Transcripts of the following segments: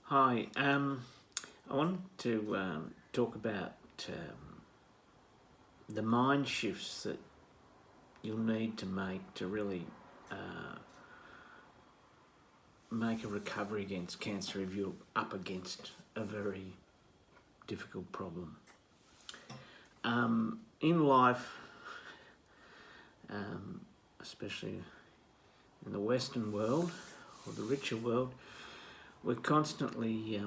Hi, I wanted to talk about the mind shifts that you'll need to make to really make a recovery against cancer if you're up against a very difficult problem. In life, especially in the Western world or the richer world, we're constantly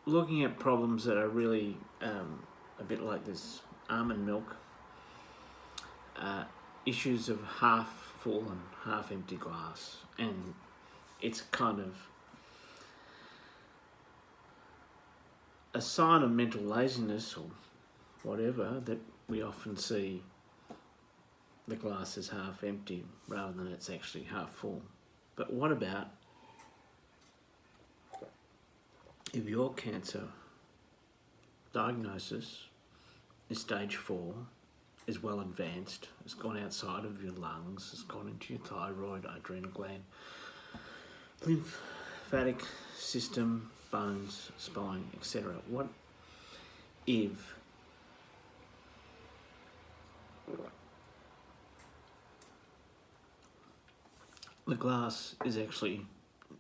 looking at problems that are really a bit like this almond milk, issues of half full and half empty glass, and it's kind of a sign of mental laziness or whatever that we often see the glass is half empty rather than it's actually half full. But what about if your cancer diagnosis is stage 4, is well advanced, it's gone outside of your lungs, it's gone into your thyroid, adrenal gland, lymphatic system, bones, spine, etc. What if the glass is actually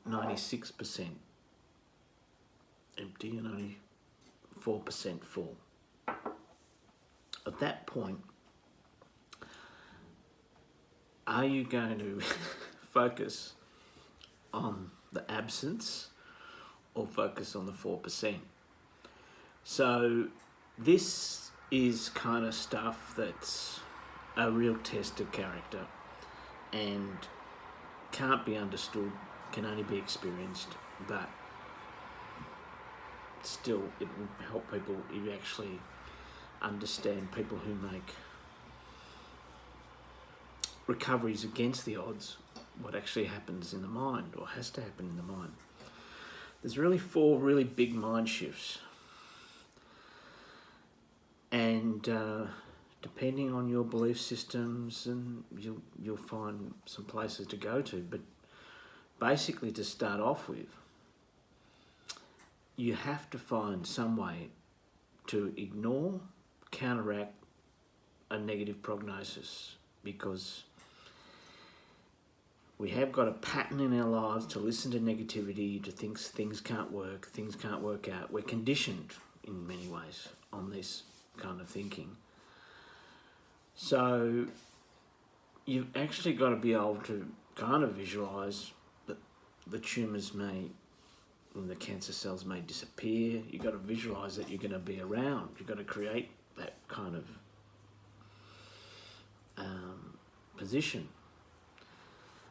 96% empty and only 4% full? At that point, are you going to focus on the absence or focus on the 4%? So this is kind of stuff that's a real test of character and can't be understood, can only be experienced, but still it will help people if you actually understand people who make recoveries against the odds, what actually happens in the mind or has to happen in the mind. There's really 4 really big mind shifts, and depending on your belief systems, and you'll find some places to go to, but basically to start off with, you have to find some way to ignore, counteract a negative prognosis, because we have got a pattern in our lives to listen to negativity, to think things can't work out. We're conditioned in many ways on this kind of thinking. So you've actually got to be able to kind of visualise that the tumours may, and the cancer cells may disappear. You've got to visualise that you're going to be around. You've got to create that kind of position.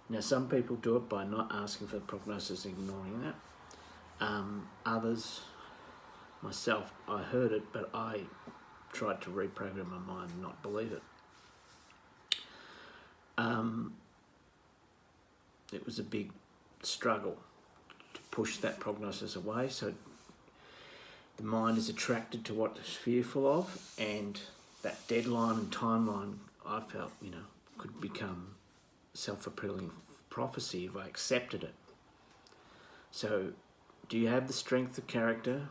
Now, some people do it by not asking for the prognosis, ignoring that. Others, myself, I heard it, but I tried to reprogram my mind and not believe it. It was a big struggle to push that prognosis away. So the mind is attracted to what it's fearful of, and that deadline and timeline, I felt, could become self-fulfilling prophecy if I accepted it. So do you have the strength of character?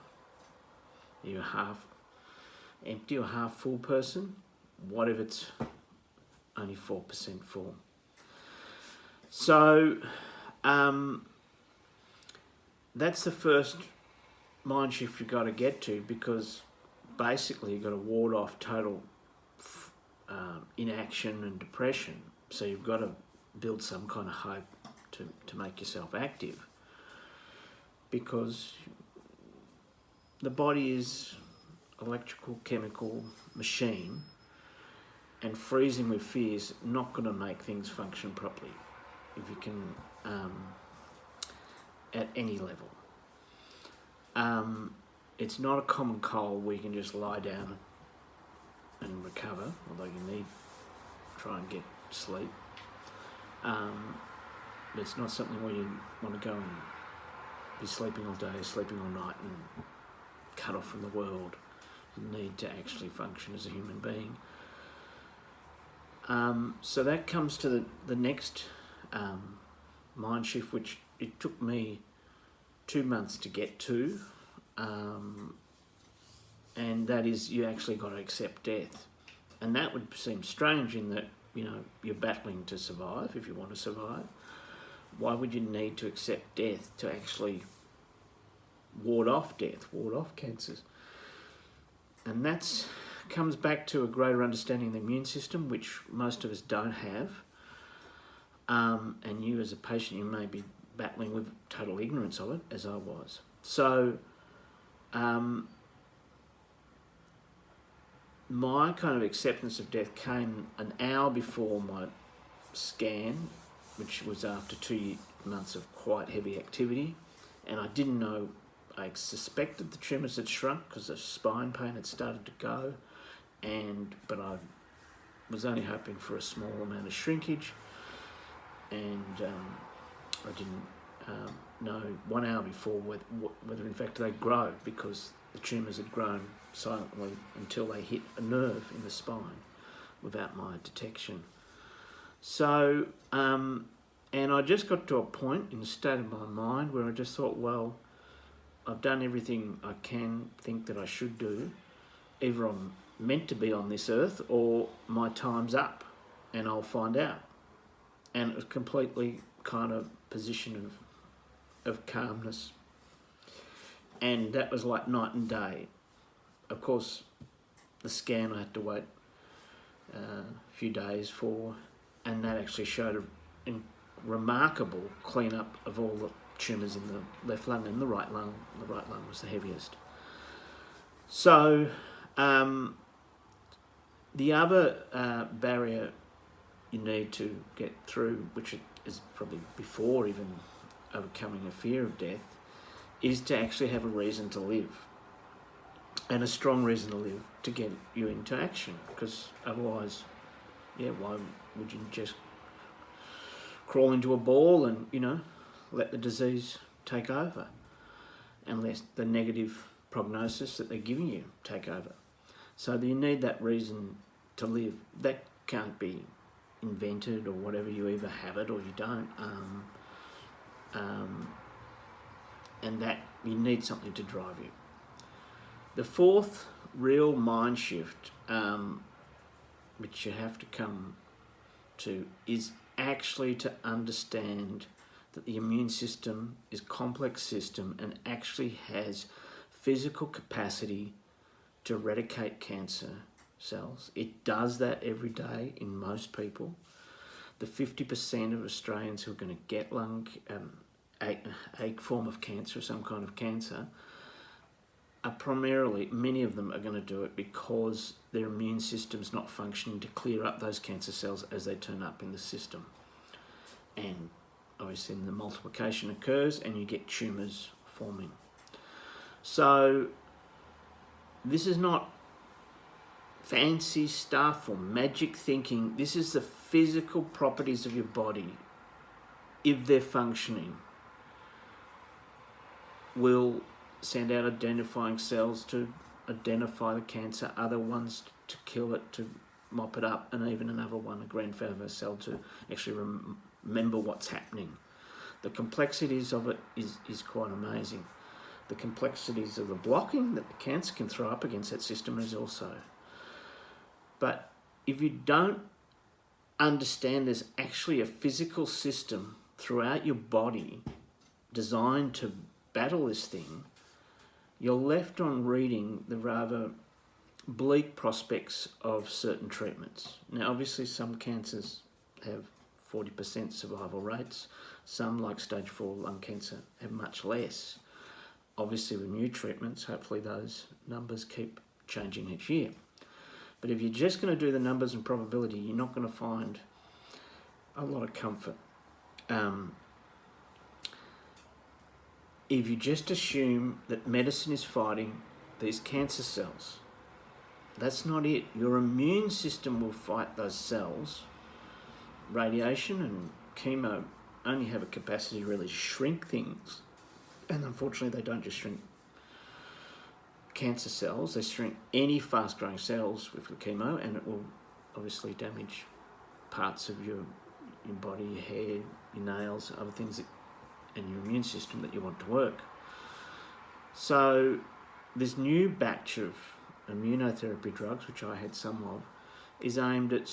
Are you a half empty or half full person? What if it's only 4% full? So that's the first mind shift you've got to get to, because basically you've got to ward off total inaction and depression. So you've got to build some kind of hope to make yourself active, because the body is an electrical, chemical machine, and freezing with fear is not going to make things function properly if you can, at any level. It's not a common cold where you can just lie down and recover, although you try and get sleep. But it's not something where you want to go and be sleeping all day, sleeping all night, and cut off from the world. You need to actually function as a human being. So that comes to the next mind shift, which it took me 2 months to get to, and that is you actually got to accept death. And that would seem strange in that, you know, you're battling to survive if you want to survive. Why would you need to accept death to actually ward off death, ward off cancers? And that comes back to a greater understanding of the immune system, which most of us don't have. And you as a patient, you may be battling with total ignorance of it, as I was. So my kind of acceptance of death came an hour before my scan, which was after 2 months of quite heavy activity. And I didn't know, I suspected the tumours had shrunk because the spine pain had started to go, but I was only hoping for a small amount of shrinkage, and I didn't know 1 hour before whether in fact they grow, because the tumours had grown silently until they hit a nerve in the spine without my detection. So, and I just got to a point in the state of my mind where I just thought, well, I've done everything I can think that I should do. Either I'm meant to be on this earth or my time's up and I'll find out. And it was completely kind of position of calmness. And that was like night and day. Of course, the scan I had to wait a few days for, and that actually showed a remarkable clean-up of all the tumours in the left lung and the right lung. The right lung was the heaviest. So the other barrier you need to get through, which is probably before even overcoming a fear of death, is to actually have a reason to live, and a strong reason to live to get you into action, because otherwise, yeah, why would you just crawl into a ball and, you know, let the disease take over and let the negative prognosis that they're giving you take over? So you need that reason to live. That can't be invented or whatever. You either have it or you don't. And that you need something to drive you. The fourth real mind shift, which you have to come to, is actually to understand that the immune system is a complex system and actually has physical capacity to eradicate cancer cells. It does that every day in most people. The 50% of Australians who are going to get a form of cancer, some kind of cancer, are primarily, many of them are going to do it because their immune system's not functioning to clear up those cancer cells as they turn up in the system. And obviously the multiplication occurs and you get tumours forming. So this is not fancy stuff or magic thinking. This is the physical properties of your body, if they're functioning, will send out identifying cells to identify the cancer, other ones to kill it, to mop it up, and even another one, a grandfather cell, to actually remember what's happening. The complexities of it is quite amazing. The complexities of the blocking that the cancer can throw up against that system is also. But if you don't understand there's actually a physical system throughout your body designed to battle this thing, you're left on reading the rather bleak prospects of certain treatments. Now, obviously, some cancers have 40% survival rates. Some, like stage 4 lung cancer, have much less. Obviously, with new treatments, hopefully those numbers keep changing each year. But if you're just going to do the numbers and probability, you're not going to find a lot of comfort. If you just assume that medicine is fighting these cancer cells, that's not it. Your immune system will fight those cells. Radiation and chemo only have a capacity to really shrink things. And unfortunately, they don't just shrink cancer cells, they shrink any fast-growing cells with the chemo, and it will obviously damage parts of your body, your hair, your nails, other things that and your immune system that you want to work. So this new batch of immunotherapy drugs, which I had some of, is aimed at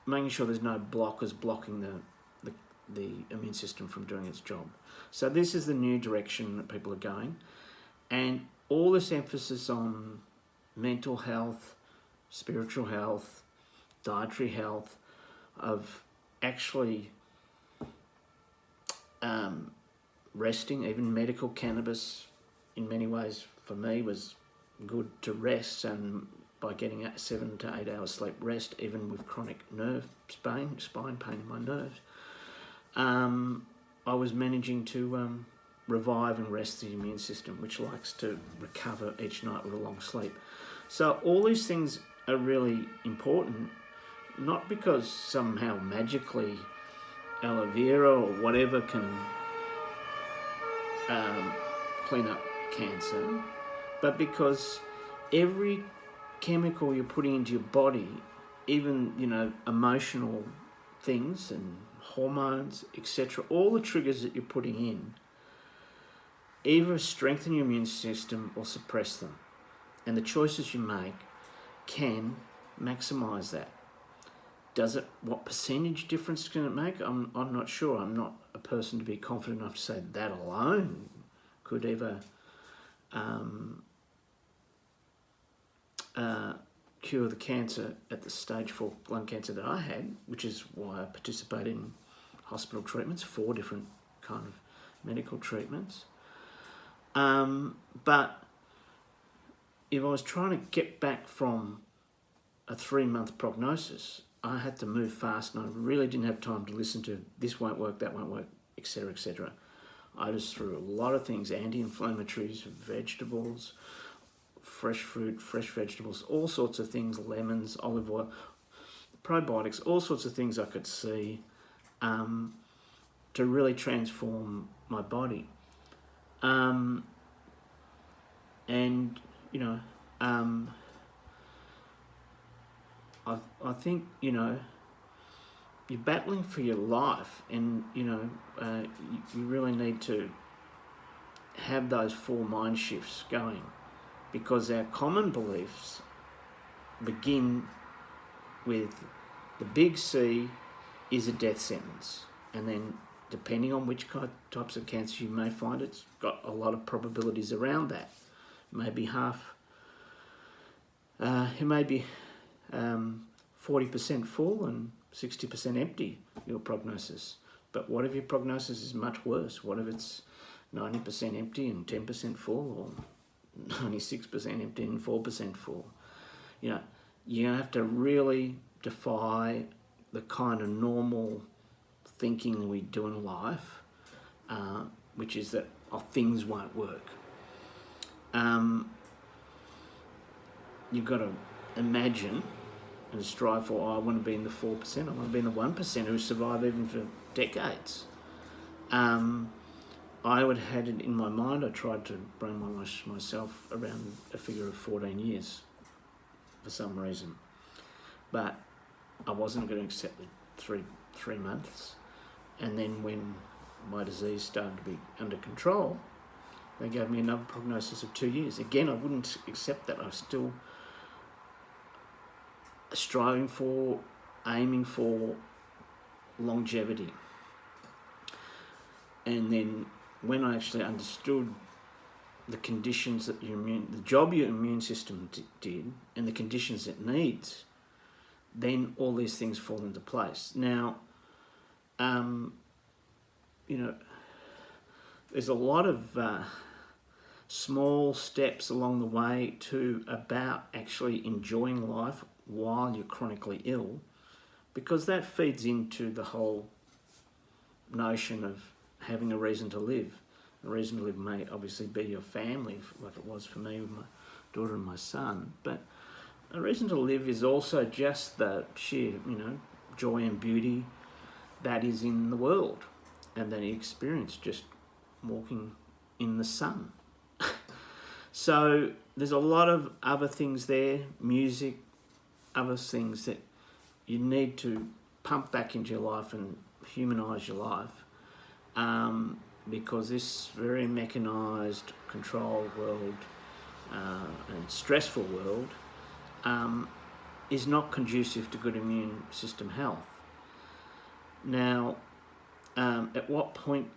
making sure there's no blockers blocking the immune system from doing its job. So this is the new direction that people are going, and all this emphasis on mental health, spiritual health, dietary health, of actually resting. Even medical cannabis in many ways for me was good to rest, and by getting 7 to 8 hours sleep rest, even with chronic nerve spine pain in my nerves, I was managing to revive and rest the immune system, which likes to recover each night with a long sleep. So all these things are really important, not because somehow magically aloe vera or whatever can clean up cancer, but because every chemical you're putting into your body, even, you know, emotional things and hormones, etc., all the triggers that you're putting in either strengthen your immune system or suppress them. And the choices you make can maximise that. What percentage difference can it make? I'm not sure. I'm not a person to be confident enough to say that alone could ever cure the cancer at the stage 4 lung cancer that I had, which is why I participate in hospital treatments, 4 different kind of medical treatments. But if I was trying to get back from a 3-month prognosis, I had to move fast, and I really didn't have time to listen to this won't work, that won't work, etc., etc. I just threw a lot of things, anti-inflammatories, vegetables, fresh fruit, fresh vegetables, all sorts of things, lemons, olive oil, probiotics, all sorts of things I could see to really transform my body. And, you know, I think, you know, you're battling for your life, and, you know, you really need to have those 4 mind shifts going, because our common beliefs begin with the big C is a death sentence, and then depending on which types of cancer, you may find it's got a lot of probabilities around that. Maybe half, it may be 40% full and 60% empty, your prognosis. But what if your prognosis is much worse? What if it's 90% empty and 10% full, or 96% empty and 4% full? You know, you're going to have to really defy the kind of normal thinking we do in life, which is that things won't work. You've got to imagine and strive for, I want to be in the 4%, I want to be in the 1% who survive even for decades. I would have had it in my mind, I tried to brainwash myself around a figure of 14 years for some reason. But I wasn't going to accept the 3 months. And then when my disease started to be under control, they gave me another prognosis of 2 years. Again, I wouldn't accept that. I was still striving for, aiming for longevity. And then when I actually understood the conditions that the job your immune system did and the conditions it needs, then all these things fall into place. Now, you know, there's a lot of small steps along the way to about actually enjoying life while you're chronically ill, because that feeds into the whole notion of having a reason to live. A reason to live may obviously be your family, like it was for me with my daughter and my son, but a reason to live is also just the sheer, you know, joy and beauty that is in the world and that you experience just walking in the sun. So there's a lot of other things there, music, other things that you need to pump back into your life and humanise your life. because this very mechanised, controlled world and stressful world is not conducive to good immune system health. Now, at what point,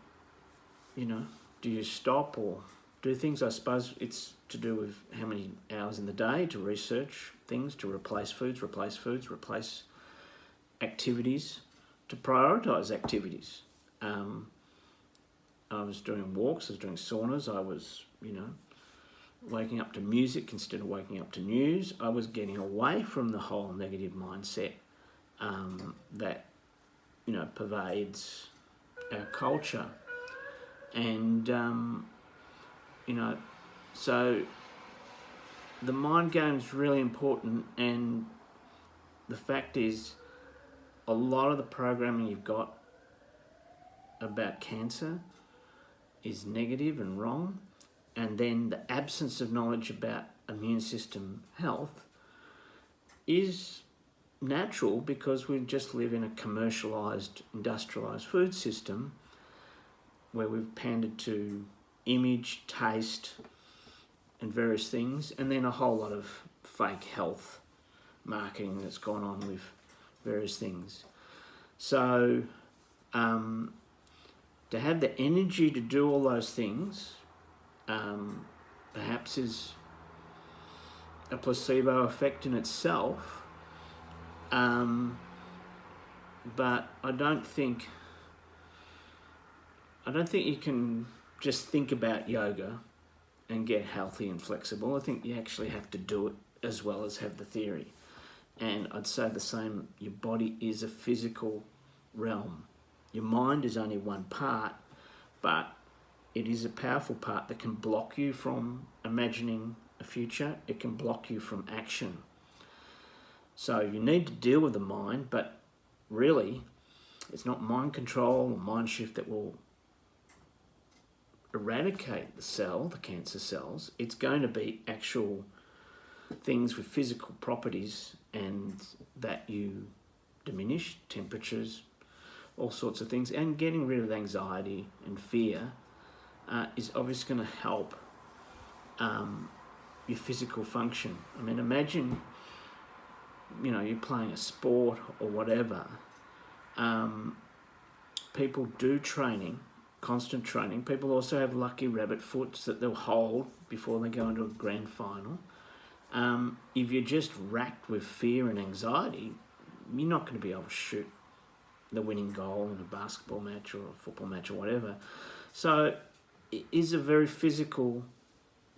do you stop or do things? I suppose it's to do with how many hours in the day to research things, to replace foods, replace activities, to prioritise activities. I was doing walks, I was doing saunas, I was, waking up to music instead of waking up to news. I was getting away from the whole negative mindset that, pervades our culture. And, so the mind game is really important, and the fact is a lot of the programming you've got about cancer is negative and wrong, and then the absence of knowledge about immune system health is natural because we just live in a commercialised, industrialised food system where we've pandered to image, taste and various things, and then a whole lot of fake health marketing that's gone on with various things. So to have the energy to do all those things perhaps is a placebo effect in itself, but I don't think you can just think about yoga and get healthy and flexible. I think you actually have to do it as well as have the theory. And I'd say the same, your body is a physical realm. Your mind is only one part, but it is a powerful part that can block you from imagining a future. It can block you from action. So you need to deal with the mind, but really it's not mind control or mind shift that will eradicate the cancer cells. It's going to be actual things with physical properties and that you diminish, temperatures, all sorts of things, and getting rid of anxiety and fear is obviously going to help your physical function. I mean, imagine, you're playing a sport or whatever. People do training, constant training. People also have lucky rabbit foots that they'll hold before they go into a grand final. If you're just racked with fear and anxiety, you're not going to be able to shoot the winning goal in a basketball match or a football match or whatever. So it is a very physical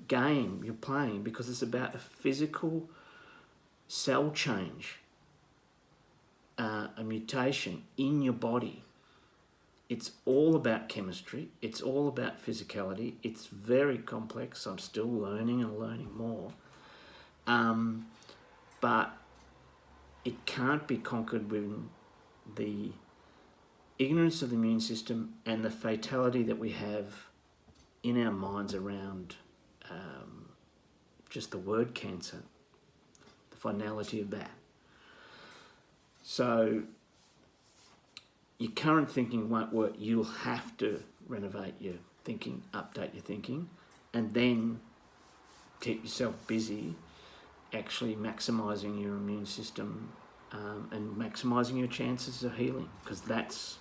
game you're playing because it's about a physical cell change, a mutation in your body. It's all about chemistry. It's all about physicality. It's very complex. I'm still learning and learning more. But it can't be conquered with the ignorance of the immune system and the fatality that we have in our minds around just the word cancer, the finality of that. So your current thinking won't work. You'll have to renovate your thinking, update your thinking, and then keep yourself busy actually maximising your immune system and maximising your chances of healing, because that's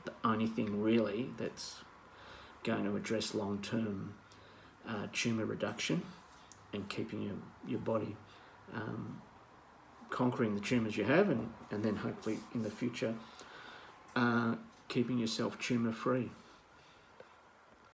the only thing really that's going to address long-term tumour reduction and keeping your body conquering the tumours you have and then hopefully in the future keeping yourself tumour free.